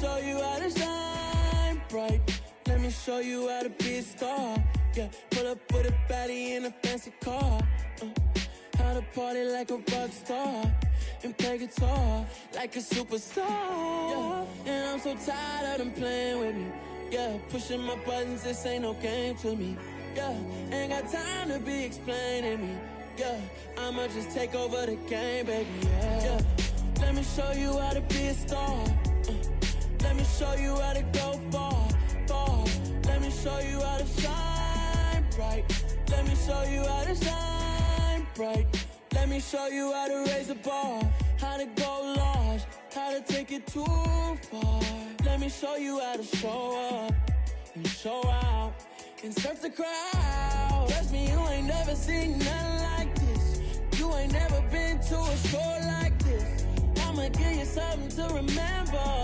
show you how to shine bright. Let me show you how to be a star. Yeah, pull up with a baddie in a fancy car. How to party like a rock star and play guitar like a superstar. Yeah, and I'm so tired of them playing with me. Yeah, pushing my buttons, this ain't no game to me. Yeah, ain't got time to be explaining me. Yeah, I'ma just take over the game, baby. Yeah, let me show you how to be a star. Let me show you how to go far, far. Let me show you how to shine bright. Let me show you how to shine bright. Let me show you how to raise a bar, how to go large, how to take it too far. Let me show you how to show up and show out and surf the crowd. Trust me, you ain't never seen nothing like this. You ain't never been to a show like this. I'ma give you something to remember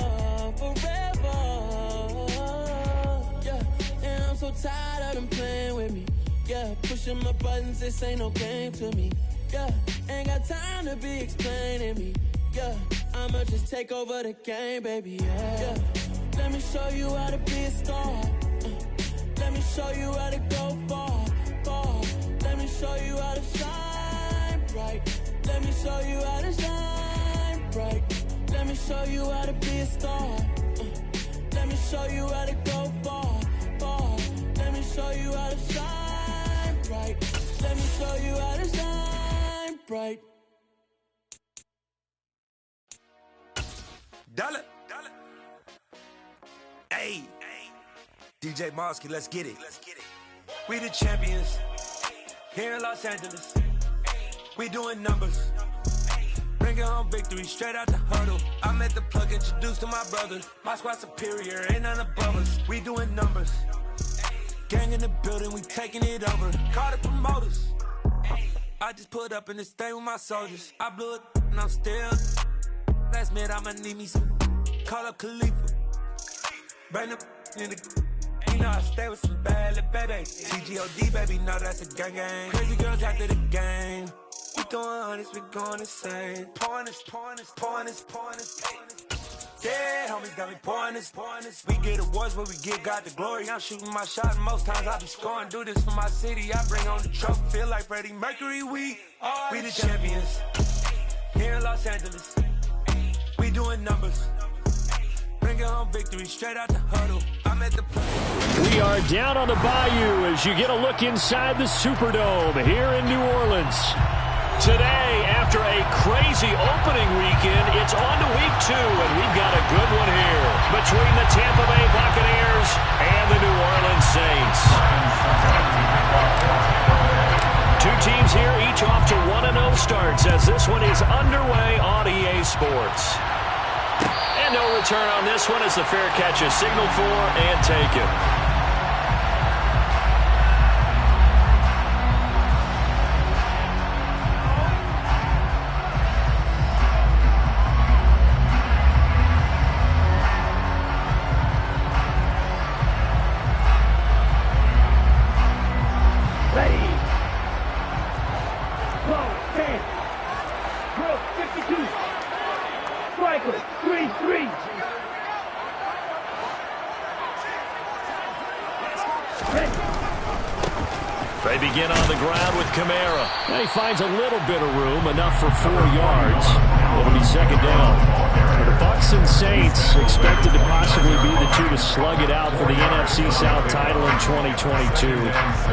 forever. Yeah, and I'm so tired of them playing with me. Yeah, pushing my buttons, this ain't no game to me. Yeah, ain't got time to be explaining me. Yeah, I'ma just take over the game, baby. Yeah, let me show you how to be a star. Let me show you how to go far, far. Let me show you how to shine bright. Let me show you how to shine bright. Let me show you how to be a star. Let me show you how to go far, far. Let me show you how to shine bright. Let me show you how to shine bright. Dollar. Hey. DJ Mosky, let's get it. We the champions here in Los Angeles. We doing numbers. Bringing home victory straight out the huddle. I met the plug, introduced to my brother. My squad superior, ain't none above us. We doing numbers. Gang in the building, we taking it over. Call the promoters. I just put up in this thing with my soldiers. I blew it and I'm still. Last minute I'ma need me some. Call up Khalifa. Bring the in the. You know I stay with some bad little baby. TGOD baby, know that's a gang gang. Crazy girls after the game. We going honest, we going insane. Pouring this. Yeah, homies got me pouring this. We get awards where we get God the glory. I'm shooting my shot and most times I be scoring. Do this for my city, I bring on the trophy. Feel like Freddie Mercury, we the champions here in Los Angeles. We doing numbers. Bringing home victory straight out the huddle. I'm at the play. We are down on the bayou as you get a look inside the Superdome here in New Orleans. Today, after a crazy opening weekend, it's on to week 2, and we've got a good one here between the Tampa Bay Buccaneers and the New Orleans Saints. Two teams here, each off to 1-0 starts as this one is underway on EA Sports. And no return on this one as the fair catch is signaled for and taken. They begin on the ground with Kamara. And he finds a little bit of room, enough for 4 yards. It'll be second down. The Bucs and Saints expected to possibly be the two to slug it out for the NFC South title in 2022.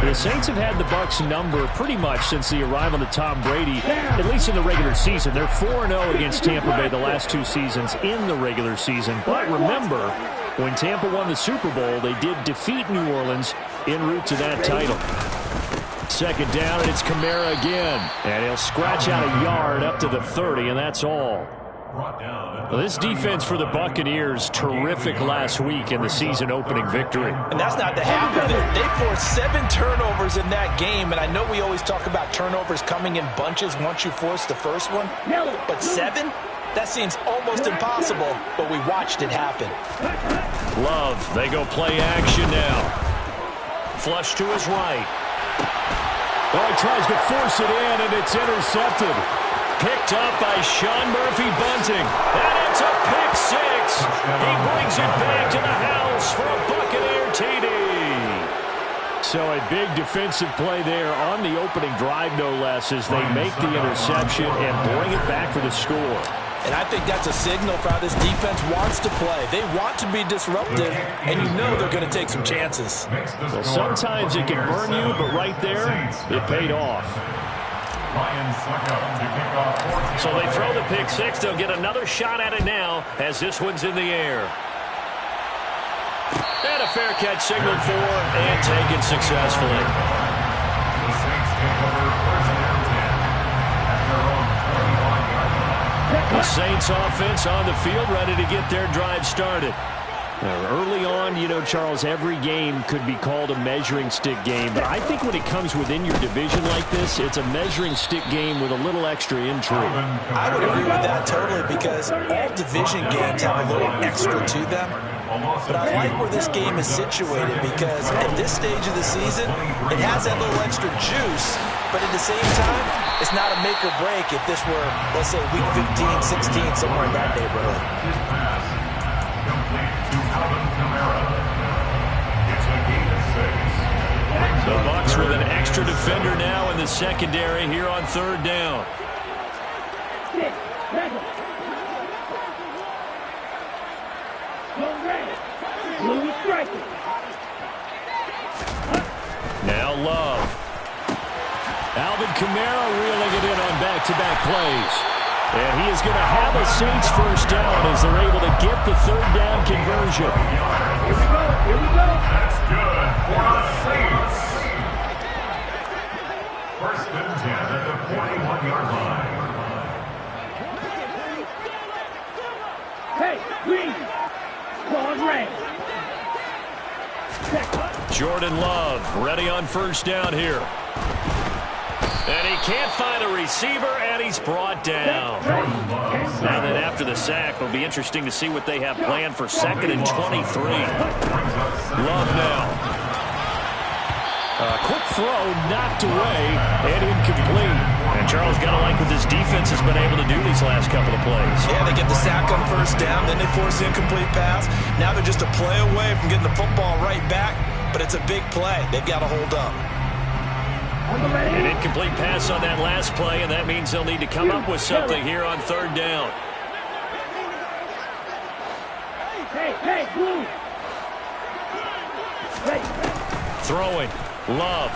The Saints have had the Bucs number pretty much since the arrival of Tom Brady, at least in the regular season. They're 4-0 against Tampa Bay the last 2 seasons in the regular season. But remember, when Tampa won the Super Bowl, they did defeat New Orleans en route to that title. Second down, and it's Kamara again. And he'll scratch out a yard up to the 30, and that's all. Well, this defense for the Buccaneers, terrific last week in the season-opening victory. And that's not the half of it. They forced 7 turnovers in that game, and I know we always talk about turnovers coming in bunches once you force the first one. But 7? That seems almost impossible, but we watched it happen. Love, they go play action now. Flush to his right. Oh, he tries to force it in, and it's intercepted. Picked up by Sean Murphy-Bunting. And it's a pick 6. He brings Throws it back to the house for a Buccaneer TD. So a big defensive play there on the opening drive, no less, as they make the interception and bring it back for the score. And I think that's a signal for how this defense wants to play. They want to be disruptive, and you know they're going to take some chances. Well, sometimes it can burn you, but right there, it paid off. So they throw the pick six. They'll get another shot at it now as this one's in the air. And a fair catch signaled for and taken successfully. The Saints offense on the field, ready to get their drive started. Early on, you know, Charles, every game could be called a measuring stick game. But I think when it comes within your division like this, it's a measuring stick game with a little extra intrigue. I would agree with that totally, because all division games have a little extra to them. But I like where this game is situated, because at this stage of the season, it has that little extra juice. But at the same time, it's not a make or break if this were, let's say, week 15, 16, somewhere in that neighborhood. The Bucs with an extra defender now in the secondary here on third down. Now Love. Alvin Kamara reeling it in on back-to-back plays. And he is going to have a Saints first down as they're able to get the third down conversion. Here we go. Here we go. That's good for the Saints. First and 10 at the 41-yard line. Hey, Green. Ball red. Jordan Love ready on first down here. And he can't find a receiver, and he's brought down. And then after the sack, it'll be interesting to see what they have planned for second and 23. Love now. Quick throw, knocked away, and incomplete. And Charles, got to like what this defense has been able to do these last couple of plays. Yeah, they get the sack on first down, then they force the incomplete pass. Now they're just a play away from getting the football right back, but it's a big play. They've got to hold up. An incomplete pass on that last play, and that means they'll need to come up with something here on third down. Hey, blue. Throwing. Love.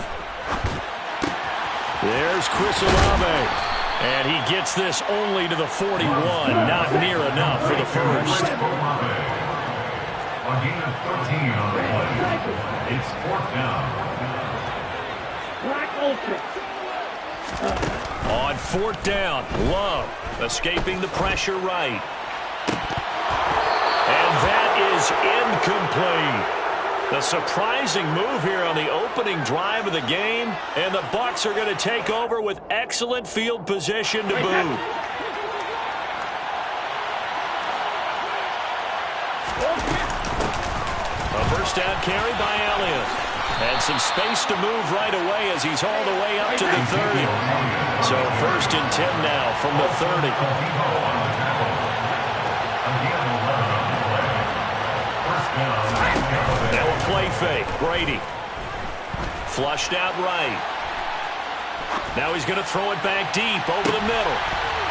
There's Chris Olave. And he gets this only to the 41. Not near enough for the first. A gain of 13 on the play. It's fourth down. On fourth down, Love escaping the pressure right. And that is incomplete. The surprising move here on the opening drive of the game, and the Bucs are going to take over with excellent field position to boot. A first down carry by Elliott. And some space to move right away as he's all the way up to the 30. So first and 10 now from the 30. Now a play fake. Brady. Flushed out right. Now he's going to throw it back deep over the middle.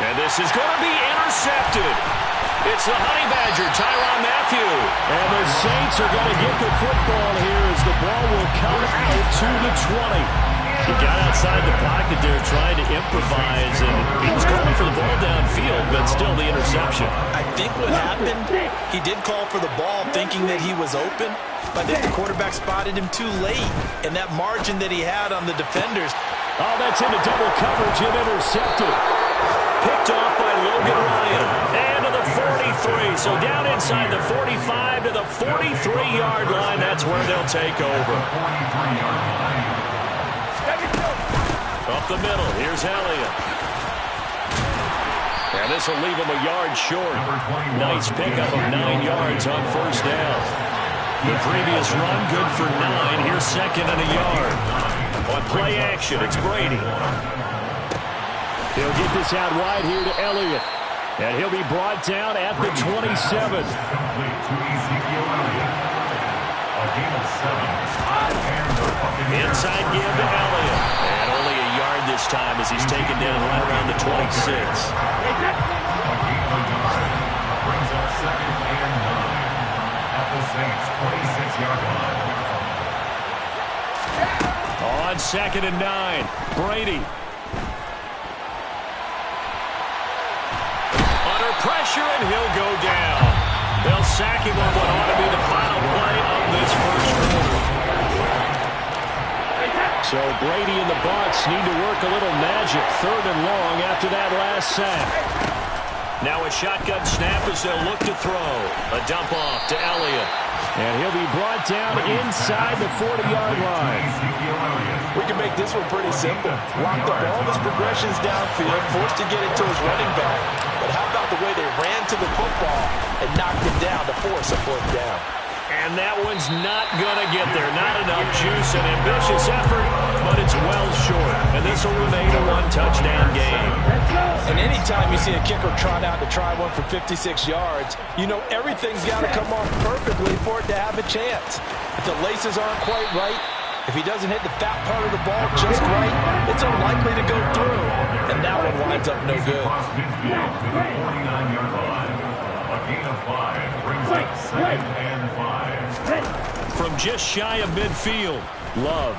And this is going to be intercepted. It's the Honey Badger, Tyrann Mathieu. And the Saints are going to get the football here as the ball will come out to the 20. He got outside the pocket there trying to improvise, and he was calling for the ball downfield, but still the interception. I think what happened, he did call for the ball thinking that he was open, but I think the quarterback spotted him too late, and that margin that he had on the defenders. Oh, that's into double coverage and intercepted. Picked off by Logan Ryan. And to the 43. So down inside the 45 to the 43-yard line. That's where they'll take over. Up the middle. Here's Elliott. And this will leave him a yard short. Nice pickup of 9 yards on first down. The previous run good for 9. Here's second and a yard. On play action, it's Brady. He'll get this out wide here to Elliott. And he'll be brought down at the 27. Inside give to Elliott. And only a yard this time as he's taken down right around the 26. Brings up 2nd and 9 at the Saints 26-yard line. On 2nd and 9, Brady. Under pressure, and he'll go down. They'll sack him on what ought to be the final play of this first quarter. So Brady and the Bucs need to work a little magic 3rd and long after that last sack. Now a shotgun snap as they'll look to throw. A dump off to Elliott. And he'll be brought down inside the 40-yard line. We can make this one pretty simple. Lock up all his progressions downfield, forced to get it to his running back. But how about the way they ran to the football and knocked him down to force a 4th down? And that one's not going to get there. Not enough juice. An ambitious effort, but it's well short. And this will remain a 1-touchdown game. And anytime you see a kicker trot out to try one for 56 yards, you know everything's got to come off perfectly for it to have a chance. If the laces aren't quite right, if he doesn't hit the fat part of the ball just right, it's unlikely to go through. And that one winds up no good. To the 49-yard line. A gain of 5 brings up 2nd and 5. From just shy of midfield, Love.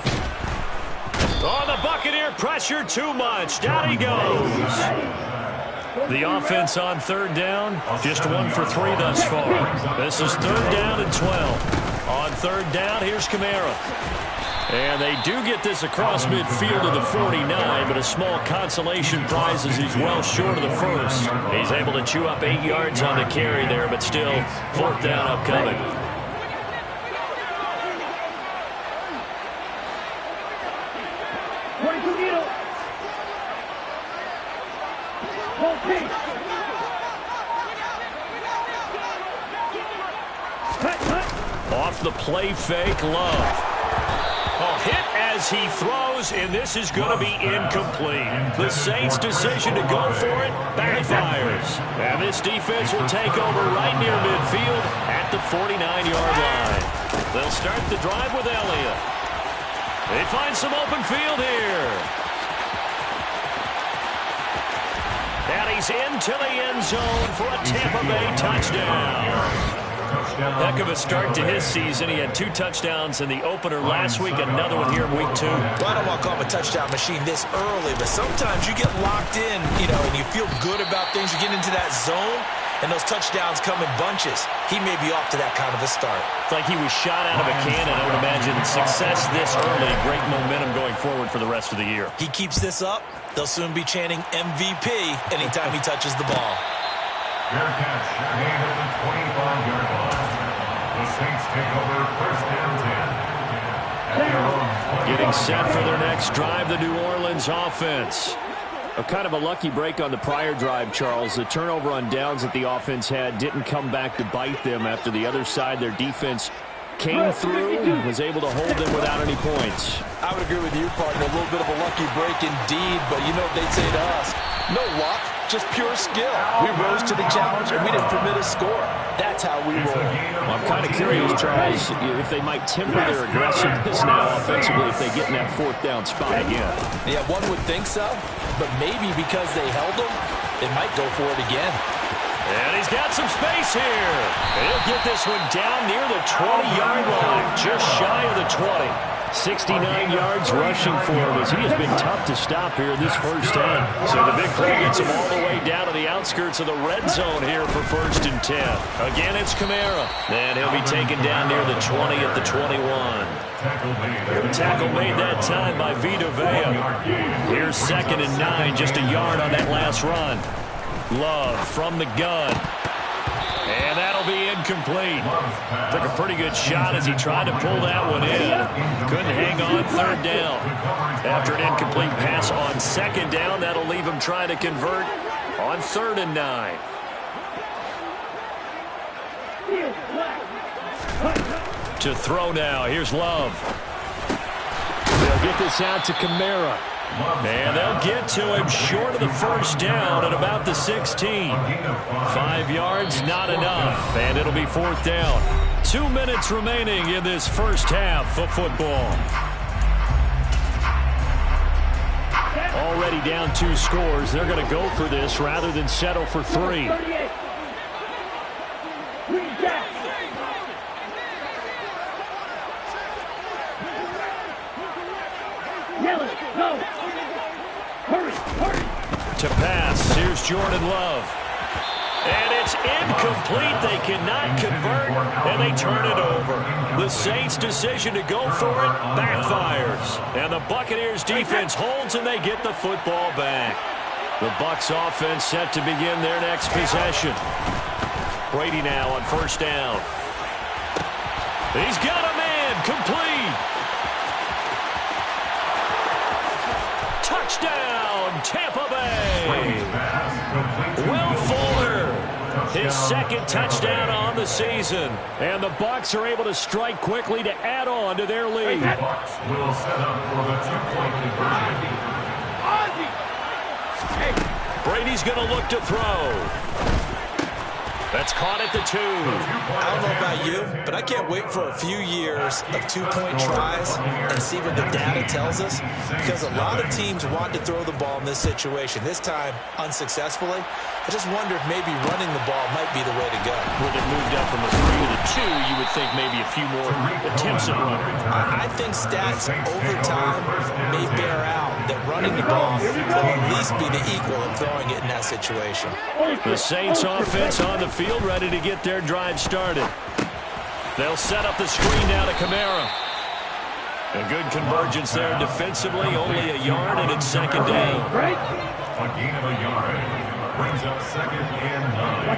Oh, the Buccaneer pressure too much. Down he goes. The offense on 3rd down, just 1 for 3 thus far. This is 3rd down and 12. On 3rd down, here's Kamara. And they do get this across midfield to the 49, but a small consolation prize as he's well short of the first. He's able to chew up 8 yards on the carry there, but still 4th down upcoming. Off the play fake, Love. Hit as he throws, and this is going to be incomplete. The Saints' decision to go for it backfires. And this defense will take over right near midfield at the 49-yard line. They'll start the drive with Elliott. They find some open field here. And he's into the end zone for a Tampa Bay touchdown. Heck of a start to his season. He had 2 touchdowns in the opener last week, another one here in week 2. Well, I don't want to call him a touchdown machine this early, but sometimes you get locked in, and you feel good about things. You get into that zone, and those touchdowns come in bunches. He may be off to that kind of a start. It's like he was shot out of a cannon. I would imagine success this early, great momentum going forward for the rest of the year. He keeps this up, they'll soon be chanting MVP anytime he touches the ball. Fair catch, made at the 25-yard line. The Saints take over 1st and 10. At their own 20. Getting set for their next drive, the New Orleans offense. A kind of a lucky break on the prior drive, Charles. The turnover on downs that the offense had didn't come back to bite them after the other side. Their defense came through, was able to hold them without any points. I would agree with you, partner. A little bit of a lucky break indeed, but you know what they'd say to us? No luck, just pure skill. We rose to the challenge, and we didn't permit a score. That's how we roll. Well, I'm kind of curious, Charles, if they might temper their aggressiveness now offensively if they get in that 4th down spot again. Yeah, one would think so, but maybe because they held them, they might go for it again. And he's got some space here. He'll get this one down near the 20-yard line, just shy of the 20. 69 yards rushing for him as he has been tough to stop here in this first half. So the big play gets him all the way down to the outskirts of the red zone here for 1st and 10. Again, it's Kamara. And he'll be taken down near the 20 at the 21. Tackle made that time by Vita Vea. Here's 2nd and 9, just a yard on that last run. Love from the gun. And that'll be incomplete. Took a pretty good shot as he tried to pull that one in. Couldn't hang on 3rd down. After an incomplete pass on 2nd down, that'll leave him trying to convert on 3rd and 9. To throw now. Here's Love. They'll get this out to Kamara. And they'll get to him short of the first down at about the 16. 5 yards, not enough, and it'll be 4th down. 2 minutes remaining in this first half of football. Already down 2 scores. They're going to go for this rather than settle for 3. To pass, here's Jordan Love. And it's incomplete. They cannot convert, and they turn it over. The Saints' decision to go for it backfires. And the Buccaneers' defense holds, and they get the football back. The Bucs' offense set to begin their next possession. Brady now on first down. He's got a man, complete. Touchdown, Tampa Bay. Will Fuller, his second touchdown on the season. And the Bucs are able to strike quickly to add on to their lead. Bucs will set up for the 2-point conversion. Brady's going to look to throw. That's caught at the 2. I don't know about you, but I can't wait for a few years of 2-point tries and see what the data tells us, because a lot of teams want to throw the ball in this situation. This time, unsuccessfully. I just wonder if maybe running the ball might be the way to go. With it moved up from a 3 to the 2, you would think maybe a few more attempts at running. I think stats over time may bear out that running the ball will at least be the equal of throwing it in that situation. The Saints offense on the field, ready to get their drive started. They'll set up the screen now to Kamara. A good convergence there defensively, only a yard, and it's 2nd down. A gain of a yard brings up 2nd and 9.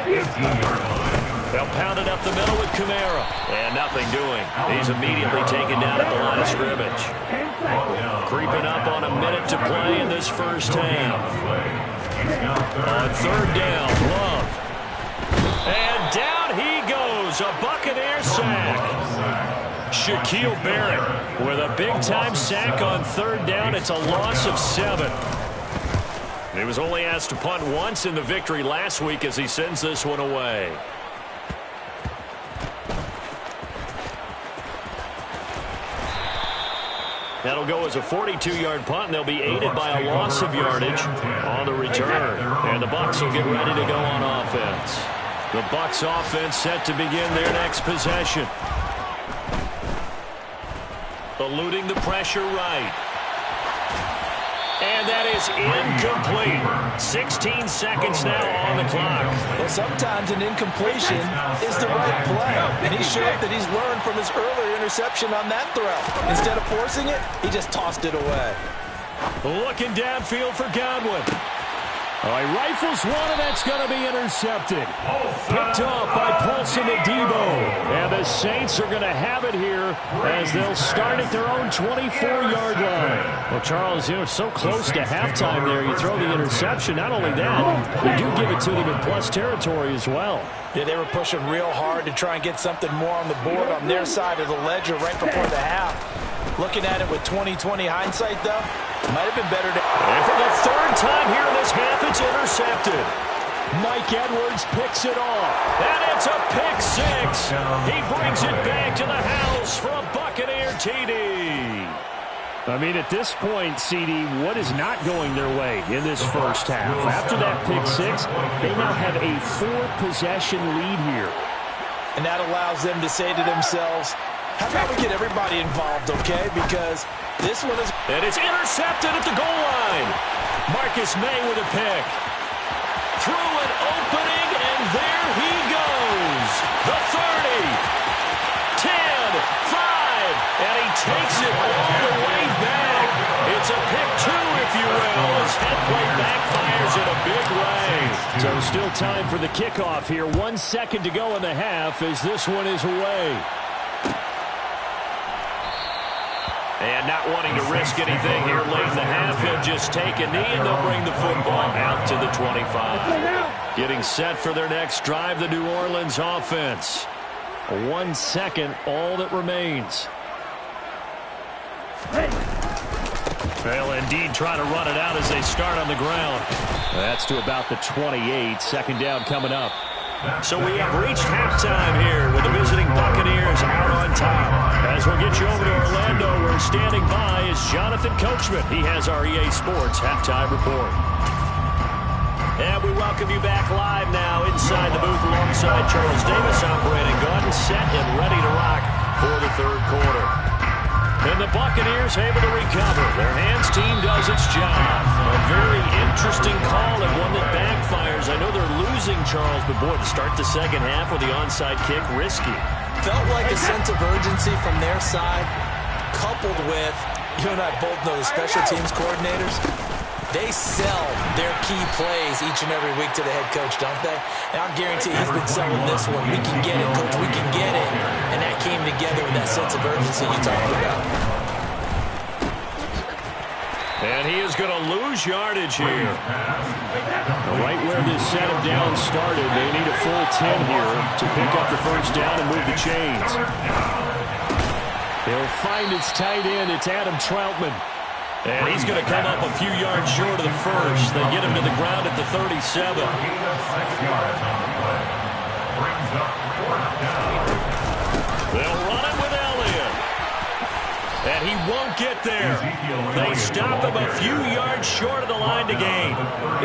15-yard line. They'll pound it up the middle with Kamara. And nothing doing. He's immediately taken down at the line of scrimmage. Creeping up on a minute to play in this first half. On 3rd down, Love. And down he goes. A Buccaneer sack. Shaquille Barrett with a big-time sack on 3rd down. It's a loss of 7. He was only asked to punt once in the victory last week as he sends this one away. That'll go as a 42-yard punt, and they'll be aided by a loss of yardage on the return. And the Bucs will get ready to go on offense. The Bucs offense set to begin their next possession. Eluding the pressure right. And that is incomplete. 16 seconds now on the clock. Well, sometimes an incompletion is the right play. And he showed that he's learned from his earlier interception on that throw. Instead of forcing it, he just tossed it away. Looking downfield for Godwin. All right, rifles one, and that's going to be intercepted. Picked off by Paulson Adebo. And the Saints are going to have it here as they'll start at their own 24-yard line. Well, Charles, you know, so close to halftime there. You throw the interception. Not only that, they do give it to them in plus territory as well. Yeah, they were pushing real hard to try and get something more on the board on their side of the ledger right before the half. Looking at it with 20/20 hindsight, though, might have been better to... And for the 3rd time here in this half, it's intercepted. Mike Edwards picks it off. And it's a pick 6. He brings it back to the house for a Buccaneer TD. I mean, at this point, CD, what is not going their way in this first half? After that pick 6, they now have a 4-possession lead here. And that allows them to say to themselves, how about we get everybody involved, okay? Because this one is... And it's intercepted at the goal line. Marcus May with a pick. Through an opening, and there he goes. The 30. 10, 5, and he takes it all the way back. It's a pick 2, if you will, as head play backfires in a big way. So still time for the kickoff here. 1 second to go in the half as this one is away. And not wanting to risk anything here late in the half, he'll just take a knee and they'll bring the football out to the 25. Getting set for their next drive, the New Orleans offense. 1 second, all that remains. They'll indeed try to run it out as they start on the ground. That's to about the 28. Second down coming up. So we have reached halftime here with the visiting Buccaneers out on top. As we'll get you over to Orlando, where standing by is Jonathan Coachman. He has our EA Sports Halftime Report. And we welcome you back live now inside the booth alongside Charles Davis. I'm Brandon Gaudin, set and ready to rock for the third quarter. And the Buccaneers able to recover. Their hands team does its job. A very interesting call and one that backfires. I know they're losing, Charles, but boy, to start the second half with the onside kick, risky. Felt like a sense of urgency from their side, coupled with, you and I both know the special teams coordinators, they sell their key plays each and every week to the head coach, don't they? And I'll guarantee he's been selling this one. We can get it, coach, we can get it. And that came together with that sense of urgency you talked about. And he is going to lose yardage here. Right where this set him down started, they need a full 10 here to pick up the first down and move the chains. He'll find its tight end. It's Adam Troutman. And he's going to come up a few yards short of the first. They get him to the ground at the 37. They'll run it with Elliott. And he won't get there. They stop him a few yards short of the line to gain.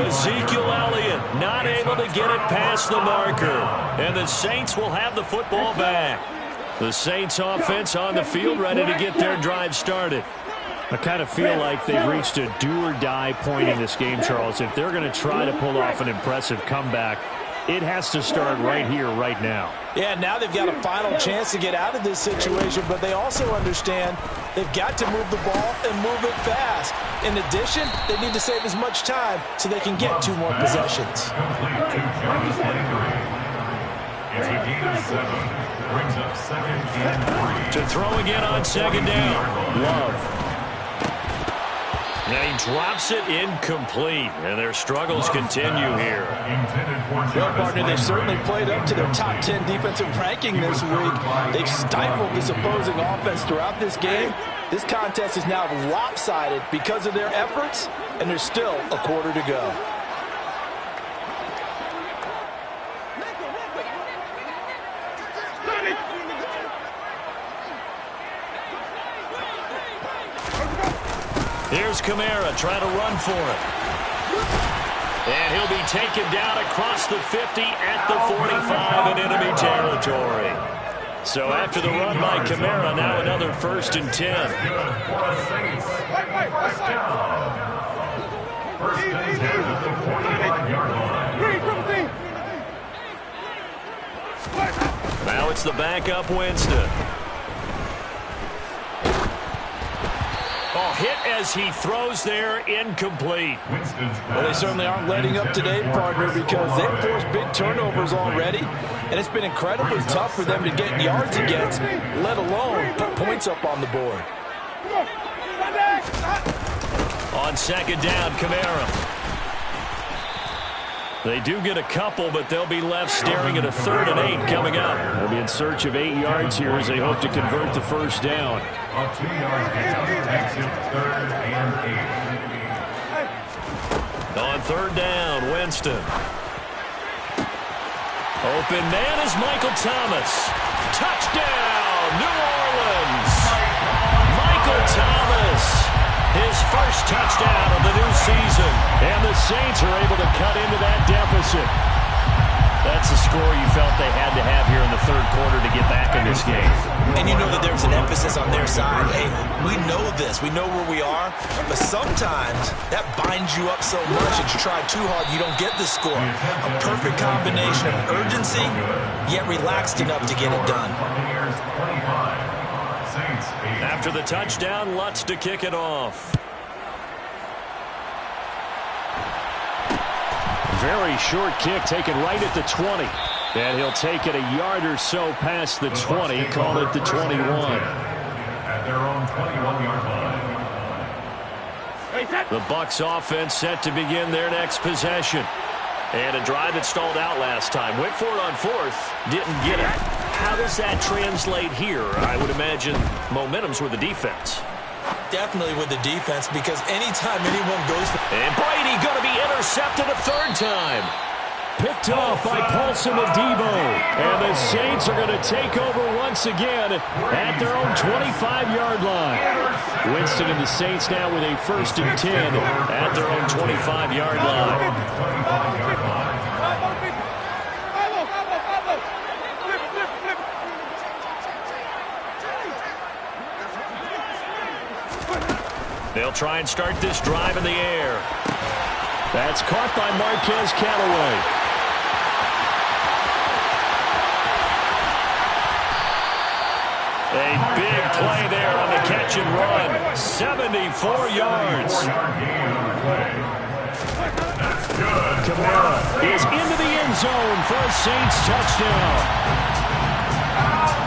Ezekiel Elliott not able to get it past the marker. And the Saints will have the football back. The Saints offense on the field ready to get their drive started. I kind of feel like they've reached a do-or-die point in this game, Charles. If they're going to try to pull off an impressive comeback, it has to start right here, right now. Yeah, now they've got a final chance to get out of this situation, but they also understand they've got to move the ball and move it fast. In addition, they need to save as much time so they can get 2 more possessions. It's a gain of 7. Brings up 2nd and 3. To throw again on second down. Love. And he drops it incomplete, and their struggles continue here. Well, partner, they've certainly played up to their top 10 defensive ranking this week. They've stifled this opposing offense throughout this game. This contest is now lopsided because of their efforts, and there's still a quarter to go. Here's Kamara trying to run for it. And he'll be taken down across the 50 at the 45 in enemy territory. So after the run by Kamara, now another 1st and 10. Now it's the backup Winston. Oh, hit as he throws there, incomplete. Well, they certainly aren't letting up today, partner, because they've forced big turnovers already, and it's been incredibly tough for them to get yards against, let alone put points up on the board. On second down, Kamara. They do get a couple, but they'll be left staring at a 3rd and 8 coming up. They'll be in search of 8 yards here as they hope to convert the first down. A 2-yard gain makes it 3rd and 8. On 3rd down, Winston. Open man is Michael Thomas. Touchdown, New Orleans. Michael Thomas. His first touchdown of the new season. And the Saints are able to cut into that deficit. That's a score you felt they had to have here in the 3rd quarter to get back in this game. And you know that there's an emphasis on their side. Hey, we know this. We know where we are. But sometimes that binds you up so much that you try too hard, you don't get the score. A perfect combination of urgency, yet relaxed enough to get it done. After the touchdown, Lutz to kick it off. Very short kick taken right at the 20. And he'll take it a yard or so past the 20, call it the 21. At their own 21-yard line. The Bucs offense set to begin their next possession. And a drive that stalled out last time. Went for it on 4th, didn't get it. How does that translate here? I would imagine momentum's with the defense. Definitely with the defense, because anytime anyone goes for... And Brady going to be intercepted a third time. Picked off by Paulson Adebo. And the Saints are going to take over once again at their own 25-yard line. Winston and the Saints now with a 1st and 10 at their own 25-yard line. They'll try and start this drive in the air. That's caught by Marquez Callaway. A big play there on the catch and run. 74 yards. Kamara is into the end zone for a Saints touchdown.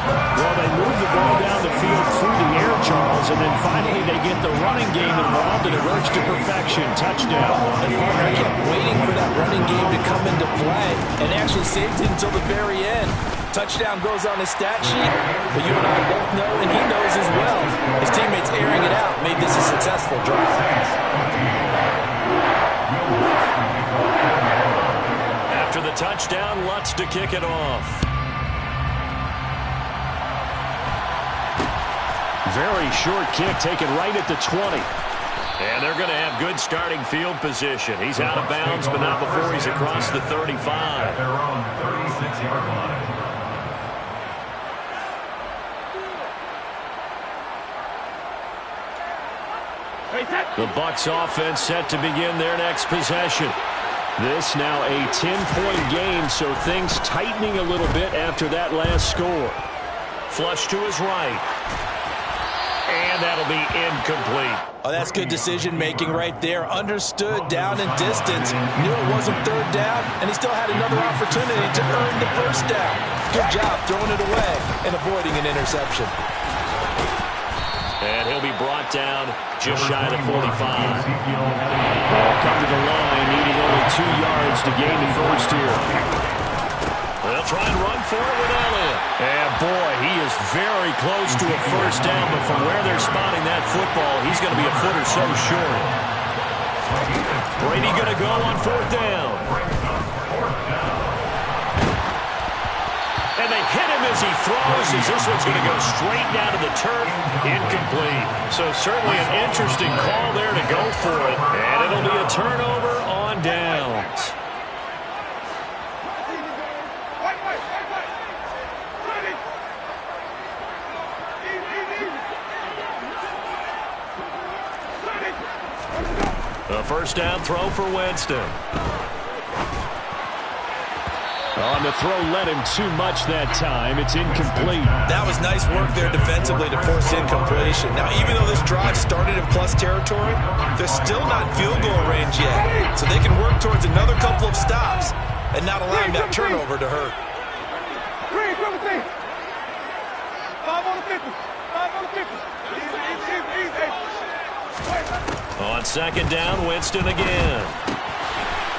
Well, they move the ball down the field through the air, Charles, and then finally they get the running game involved, and it works to perfection. Touchdown. And Parker kept waiting for that running game to come into play and actually saved it until the very end. Touchdown goes on his stat sheet, but you and I both know, and he knows as well, his teammates airing it out made this a successful drive. After the touchdown, Lutz to kick it off. Very short kick taken right at the 20. And they're going to have good starting field position. He's out of bounds, but not before he's across the 35. At their own 36-yard line. The Bucs offense set to begin their next possession. This now a 10-point game, so things tightening a little bit after that last score. Flush to his right. And that'll be incomplete. Oh, that's good decision-making right there. Understood down and distance. Knew it wasn't third down, and he still had another opportunity to earn the first down. Good job throwing it away and avoiding an interception. And he'll be brought down just shy of the 45. Ball come to the line, needing only 2 yards to gain the first here. They'll try and run for it with Elliott. And boy, he is very close to a first down, but from where they're spotting that football, he's going to be a foot or so short. Brady going to go on 4th down. And they hit him as he throws, as this one's going to go straight down to the turf. Incomplete. So certainly an interesting call there to go for it. And it'll be a turnover on downs. A first down throw for Winston. On the throw, led him too much that time. It's incomplete. That was nice work there defensively to force incompletion. Now, even though this drive started in plus territory, they're still not field goal range yet. So they can work towards another couple of stops and not allowing that turnover to hurt. 5 on the 50. 5 on the 50. On second down, Winston again.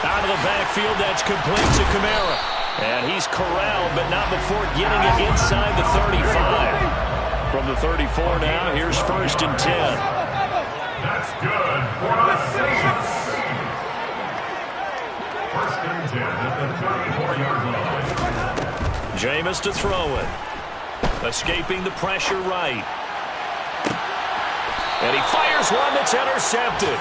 Out of the backfield, that's complete to Kamara. And he's corralled, but not before getting it inside the 35. From the 34 now, here's 1st and 10. That's good for the Saints. 1st and 10 at the 34-yard line. Jameis to throw it. Escaping the pressure right. And he fires one that's intercepted.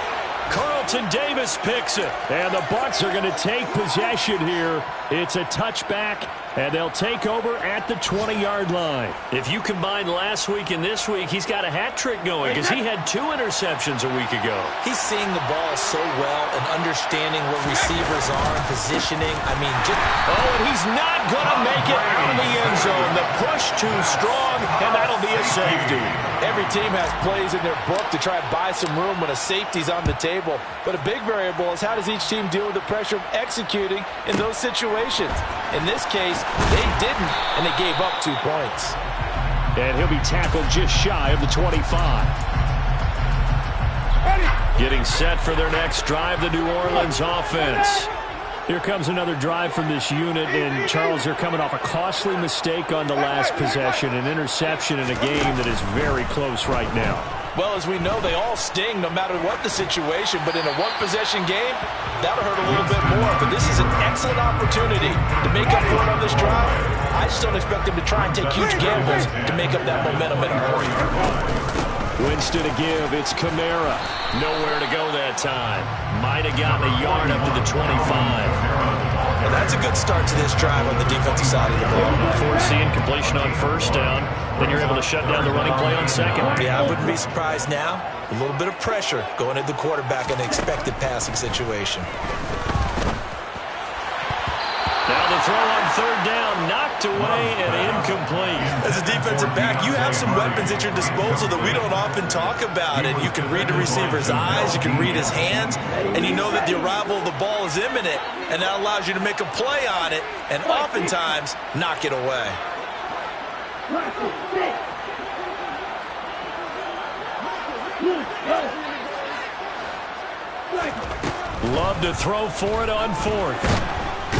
Carlton Davis picks it. And the Bucs are going to take possession here. It's a touchback, and they'll take over at the 20-yard line. If you combine last week and this week, he's got a hat trick going because he had 2 interceptions a week ago. He's seeing the ball so well and understanding where receivers are and positioning. I mean, just... Oh, and he's not going to make it out of the end zone. The push too strong, and that'll be a safety. Every team has plays in their book to try and buy some room when a safety's on the table. But a big variable is how does each team deal with the pressure of executing in those situations. In this case, they didn't, and they gave up 2 points. And he'll be tackled just shy of the 25. Getting set for their next drive, the New Orleans offense. Here comes another drive from this unit, and Charles, they're coming off a costly mistake on the last possession, an interception in a game that is very close right now. Well, as we know, they all sting no matter what the situation, but in a one-possession game, that'll hurt a little bit more. But this is an excellent opportunity to make up for it on this drive. I just don't expect them to try and take huge gambles to make up that momentum in a hurry. Winston to give. It's Kamara. Nowhere to go that time. Might have gotten a yard up to the 25. Well, that's a good start to this drive on the defensive side of the ball. Forcing completion on first down. Then you're able to shut down the running play on second. Yeah, I wouldn't be surprised now. A little bit of pressure going at the quarterback in an expected passing situation. Now the throw on third down, knocked away and incomplete. As a defensive back, you have some weapons at your disposal that we don't often talk about. And you can read the receiver's eyes, you can read his hands, and you know that the arrival of the ball is imminent. And that allows you to make a play on it and oftentimes knock it away. Love to throw for it on fourth.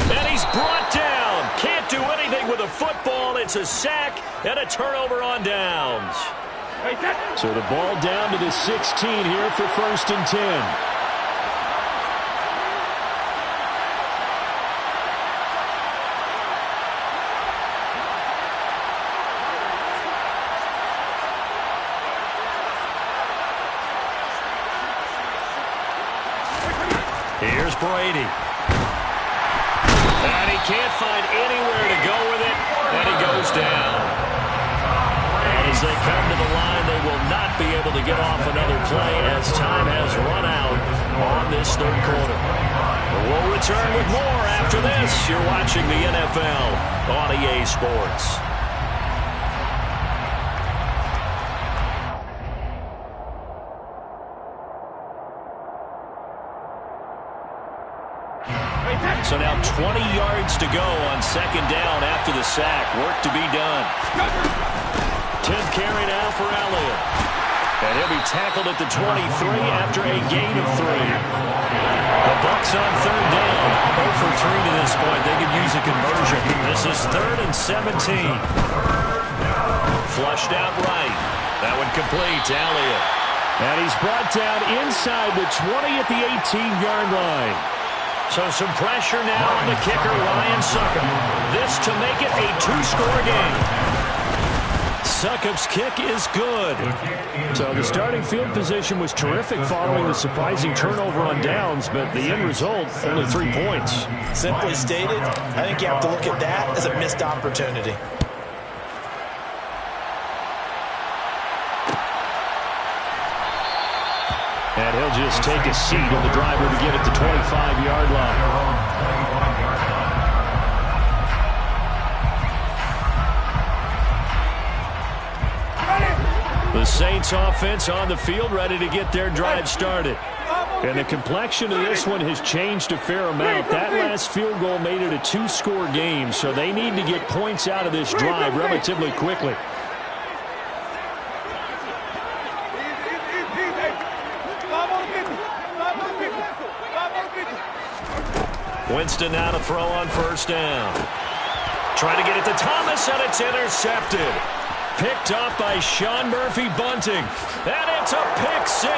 And he's brought down. Can't do anything with a football. It's a sack and a turnover on downs. So the ball down to the 16 here for 1st and 10. Here's Brady. And he can't find anywhere to go with it, and he goes down. And as they come to the line, they will not be able to get off another play as time has run out on this third quarter. We'll return with more after this. You're watching the NFL on EA Sports. So now 20 yards to go on second down after the sack. Work to be done. 10th carry now for Elliott. And he'll be tackled at the 23 after a gain of 3. The Bucs on third down. 0 for 3 to this point. They could use a conversion. This is 3rd and 17. Flushed out right. That one complete to Elliott. And he's brought down inside the 20 at the 18-yard line. So some pressure now on the kicker, Ryan Succop. This to make it a 2-score game. Succop's kick is good. So the starting field position was terrific following the surprising turnover on downs, but the end result, only 3 points. Simply stated, I think you have to look at that as a missed opportunity. And he'll just take a seat on the driver to get at the 25-yard line. The Saints offense on the field ready to get their drive started. And the complexion of this one has changed a fair amount. That last field goal made it a 2-score game, so they need to get points out of this drive relatively quickly. Winston now to throw on first down. Trying to get it to Thomas, and it's intercepted. Picked off by Sean Murphy-Bunting. And it's a pick 6.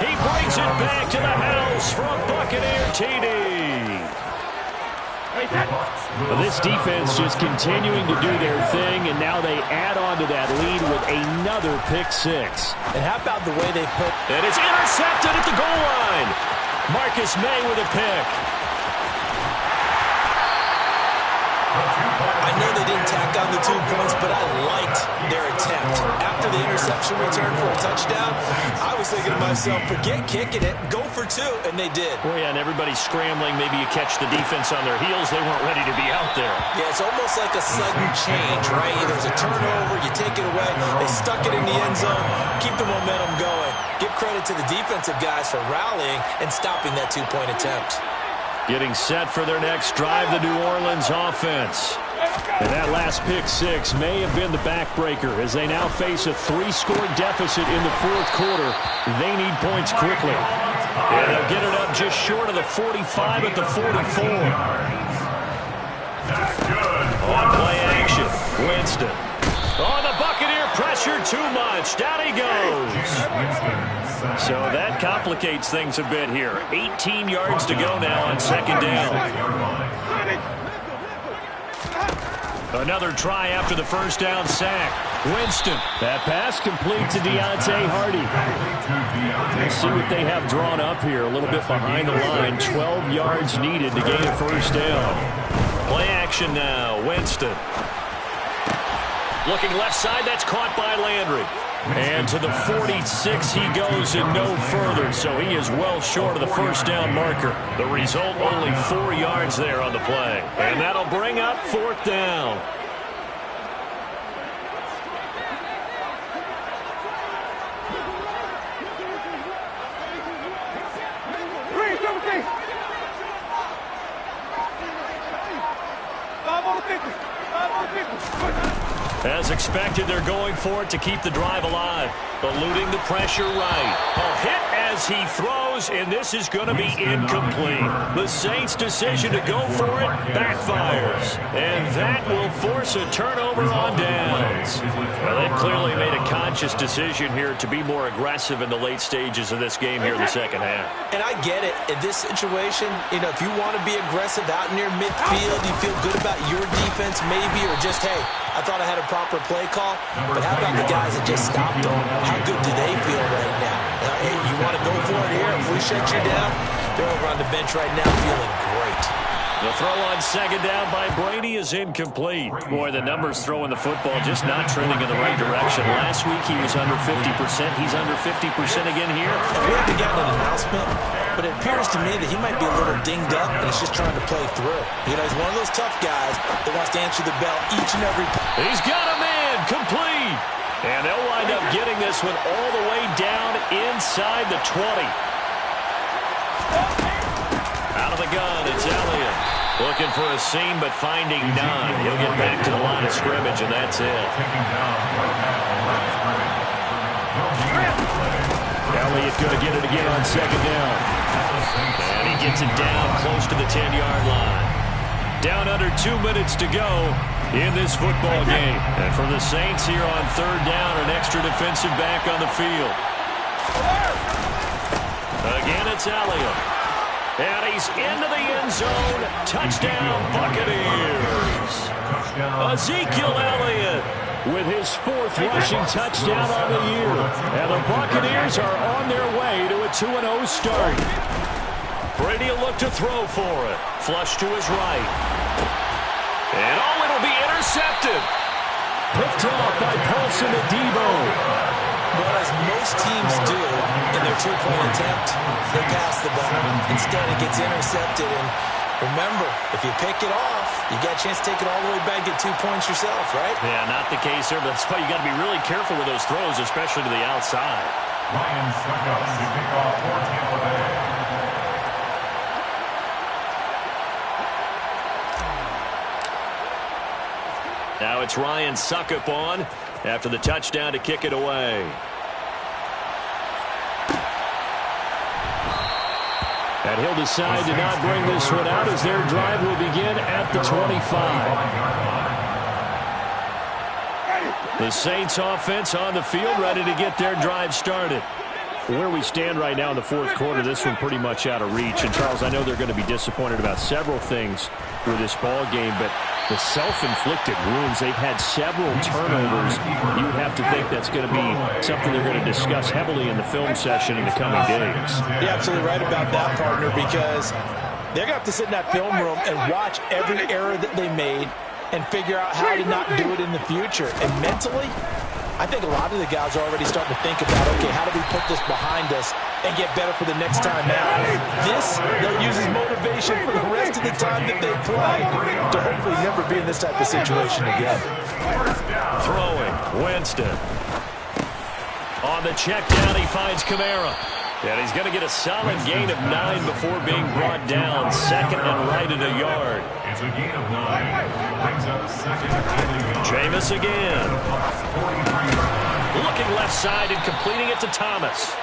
He brings it back to the house for a Buccaneer TD. Well, this defense just continuing to do their thing, and now they add on to that lead with another pick 6. And how about the way they put... And it's intercepted at the goal line. Marcus May with a pick. I know they didn't tack on the 2 points, but I liked their attempt. After the interception return for a touchdown, I was thinking to myself, forget kicking it, go for 2, and they did. Well, yeah, and everybody's scrambling. Maybe you catch the defense on their heels. They weren't ready to be out there. Yeah, it's almost like a sudden change, right? There's a turnover, you take it away, they stuck it in the end zone, keep the momentum going. Give credit to the defensive guys for rallying and stopping that 2-point attempt. Getting set for their next drive, the New Orleans offense. And that last pick 6 may have been the backbreaker as they now face a 3-score deficit in the 4th quarter. They need points quickly. And they'll get it up just short of the 45 at the 44. On play action, Winston. Oh, the Buccaneer pressure too much. Down he goes. So that complicates things a bit here. 18 yards to go now on second down. Another try after the first down sack. Winston. That pass complete to Deontay Hardy. Let's see what they have drawn up here. A little bit behind the line. 12 yards needed to gain a first down. Play action now. Winston. Looking left side. That's caught by Landry. And to the 46 he goes and no further. So he is well short of the first down marker. The result, only 4 yards there on the play. And that'll bring up fourth down. As expected, they're going for it to keep the drive alive. Eluding the pressure right. A hit as he throws, and this is going to be incomplete. The Saints' decision to go for it backfires. And that will force a turnover on downs. Well, they've clearly made a conscious decision here to be more aggressive in the late stages of this game here in the second half. And I get it. In this situation, if you want to be aggressive out near midfield, you feel good about your defense maybe, or just, hey, I thought I had a proper play call, but how about the guys that just stopped them? How good do they feel right now? Hey, you want to go for it here? If we shut you down, they're over on the bench right now feeling great. The throw on second down by Brady is incomplete. Boy, the numbers throwing the football just not trending in the right direction. Last week he was under 50%. He's under 50% again here. And we haven't gotten an announcement, but it appears to me that he might be a little dinged up and he's just trying to play through. He's one of those tough guys that wants to answer the bell each and every time. He's got a man complete. And they'll wind up getting this one all the way down inside the 20. Out of the gun, it's Elliott. Looking for a seam, but finding none. He'll get back to the line of scrimmage, and that's it. Elliott going to get it again on second down. And he gets it down close to the 10-yard line. Down under 2 minutes to go in this football game. And for the Saints here on third down, an extra defensive back on the field. Again, it's Elliott. And he's into the end zone. Touchdown, Buccaneers. Ezekiel Elliott with his fourth rushing touchdown on the year. And the Buccaneers are on their way to a 2-0 start. Brady will look to throw for it. Flush to his right. And it'll be intercepted. Picked off by Paulson Adebo. But as most teams do in their two-point attempt, they pass the ball. Instead, it gets intercepted. And remember, if you pick it off, you got a chance to take it all the way back, get 2 points yourself, right? Yeah, not the case here, but that's why you got to be really careful with those throws, especially to the outside. Ryan Suckup to kick off for Tampa Bay. Now it's Ryan Suckup on after the touchdown to kick it away. And he'll decide to not bring this one out as their drive will begin at the 25. The Saints offense on the field ready to get their drive started. Where we stand right now in the fourth quarter, this one pretty much out of reach. And, Charles, I know they're going to be disappointed about several things with this ball game, but the self-inflicted wounds, they've had several turnovers. You would have to think that's going to be something they're going to discuss heavily in the film session in the coming days. You're absolutely right about that, partner, because they're going to have to sit in that film room and watch every error that they made and figure out how to not do it in the future. And mentally, I think a lot of the guys are already starting to think about, okay, how do we put this behind us and get better for the next time out? This, they'll use as motivation for the rest of the time that they play to hopefully never be in this type of situation again. Throwing, Winston. On the check down, he finds Kamara. And he's going to get a solid gain of 9 before being brought down. Second and right at a yard. It's a gain of 9. Brings up second and a yard. Jameis again. Looking left side and completing it to Thomas.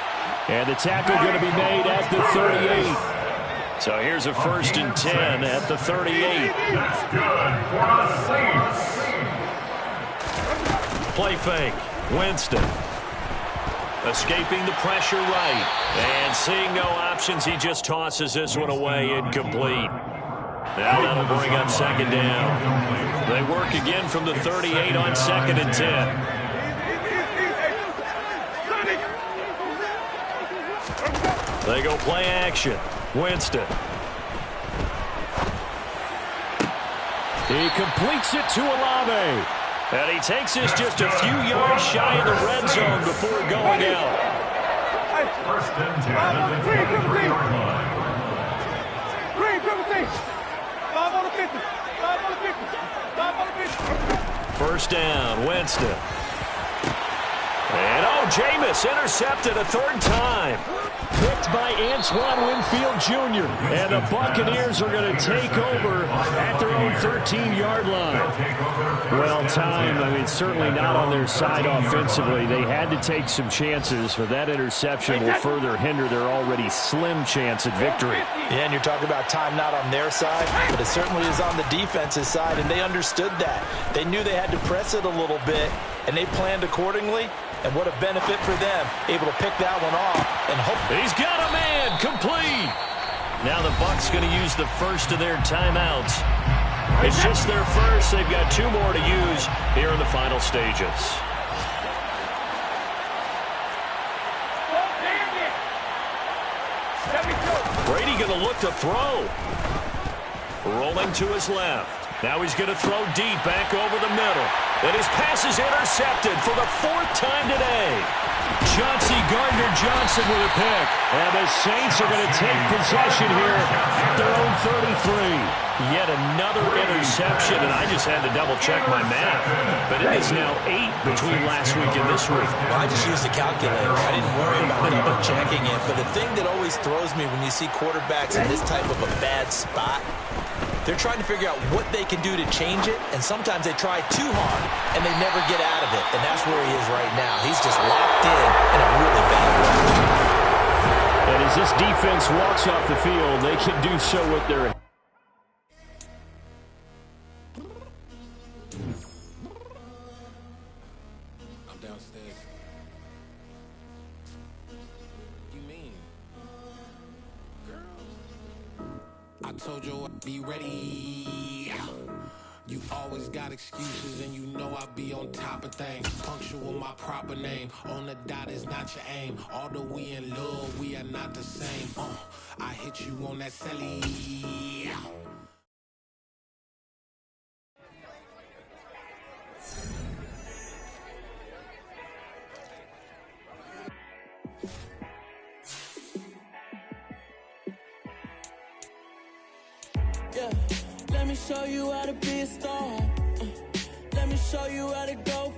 And the tackle going to be made at the 38. So here's a 1st and 10 at the 38. That's good for the Saints. Play fake. Winston. Escaping the pressure right. And seeing no options, he just tosses this one away, incomplete. Now that'll bring up second down. They work again from the 38 on 2nd and 10. They go play action. Winston. He completes it to Olave. And he takes this just a few yards shy of the red zone before going out. First and 10 at the 23-yard line. First down, Winston. And Jameis intercepted a third time. Picked by Antoine Winfield Jr. And the Buccaneers are going to take over at their own 13-yard line. Well, time, I mean, certainly not on their side offensively. They had to take some chances, but that interception will further hinder their already slim chance at victory. Yeah, and you're talking about time not on their side, but it certainly is on the defensive side, and they understood that. They knew they had to press it a little bit, and they planned accordingly. And what a benefit for them, able to pick that one off and hope. He's got a man, complete. Now the Bucs going to use the first of their timeouts. It's just their first. They've got 2 more to use here in the final stages. Brady going to look to throw. Rolling to his left. Now he's going to throw deep back over the middle. And his pass is intercepted for the 4th time today. Chauncey Gardner-Johnson with a pick. And the Saints are going to take possession here at their own 33. Yet another interception, and I just had to double-check my math. But it is now 8 between last week and this week. Well, I just used the calculator. I didn't worry about double-checking it. But the thing that always throws me when you see quarterbacks in this type of a bad spot, they're trying to figure out what they can do to change it, and sometimes they try too hard, and they never get out of it, and that's where he is right now. He's just locked in a really bad way. And as this defense walks off the field, they can do so with their... I'm downstairs. You mean? I told you I'd be ready. You always got excuses and you know I be on top of things. Punctual my proper name. On the dot is not your aim. Although we in love, we are not the same. I hit you on that celly. Yeah, let me show you how to be a star. Let me show you how to go